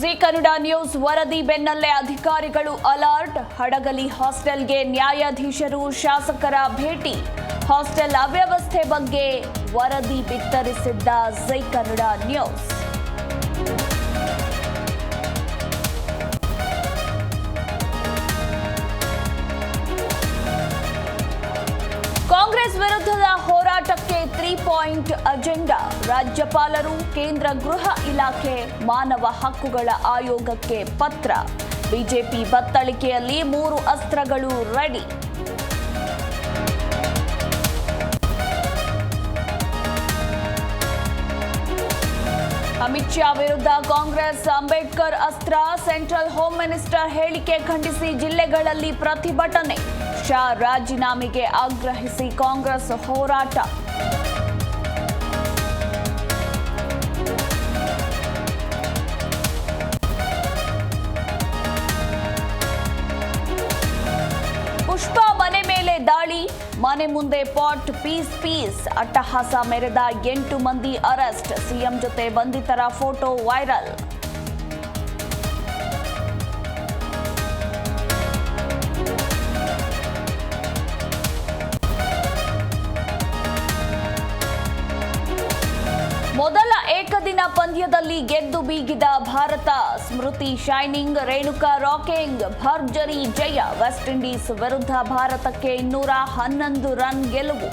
G Kannada news ವರದಿ ಬೆನ್ನಲ್ಲೇ ಅಧಿಕಾರಿಗಳು ಅಲರ್ಟ್. ಹಡಗಲಿ ಹಾಸ್ಟೆಲ್ಗೆ ನ್ಯಾಯಾಧೀಶರು ಶಾಸಕರ ಭೇಟಿ. ಹಾಸ್ಟೆಲ್ ಅವ್ಯವಸ್ಥೆ ಬಗ್ಗೆ ವರದಿ ಬಿತ್ತರಿಸಿದ್ದ ಜಿ ಕನ್ನಡ ನ್ಯೂಸ್. ಕಾಂಗ್ರೆಸ್ ವಿರುದ್ಧದ ಹೋರಾಟಕ್ಕೆ 3 ಪಾಯಿಂಟ್ ಅಜೆಂಡಾ. ರಾಜ್ಯಪಾಲರು, ಕೇಂದ್ರ ಗೃಹ ಇಲಾಖೆ, ಮಾನವ ಹಕ್ಕುಗಳ ಆಯೋಗಕ್ಕೆ ಪತ್ರ. ಬಿಜೆಪಿ ಬತ್ತಳಿಕೆಯಲ್ಲಿ 3 ಅಸ್ತ್ರಗಳು ರೆಡಿ. ಅಮಿತ್ ಶಾ ವಿರುದ್ಧ ಕಾಂಗ್ರೆಸ್ ಅಂಬೇಡ್ಕರ್ ಅಸ್ತ್ರ. ಸೆಂಟ್ರಲ್ ಹೋಮ್ ಮಿನಿಸ್ಟರ್ ಹೇಳಿಕೆ ಖಂಡಿಸಿ ಜಿಲ್ಲೆಗಳಲ್ಲಿ ಪ್ರತಿಭಟನೆ. ಶಾ ರಾಜೀನಾಮೆಗೆ ಆಗ್ರಹಿಸಿ ಕಾಂಗ್ರೆಸ್ ಹೋರಾಟ. ಪುಷ್ಪ ಮನೆ ಮೇಲೆ ದಾಳಿ. ಮನೆ ಮುಂದೆ ಪಾಟ್ ಪೀಸ್. ಅಟ್ಟಹಾಸ ಮೆರೆದ 8 ಮಂದಿ ಅರೆಸ್ಟ್. ಸಿಎಂ ಜೊತೆ ಬಂಧಿತರ ಫೋಟೋ ವೈರಲ್. ಮೊದಲ ಏಕದಿನ ಪಂದ್ಯದಲ್ಲಿ ಗೆದ್ದು ಬೀಗಿದ ಭಾರತ. ಸ್ಮೃತಿ ಶೈನಿಂಗ್, ರೇಣುಕಾ ರಾಕಿಂಗ್, ಭರ್ಜರಿ ಜಯ. ವೆಸ್ಟ್ ಇಂಡೀಸ್ ವಿರುದ್ಧ ಭಾರತಕ್ಕೆ 211 ರನ್ ಗೆಲುವು.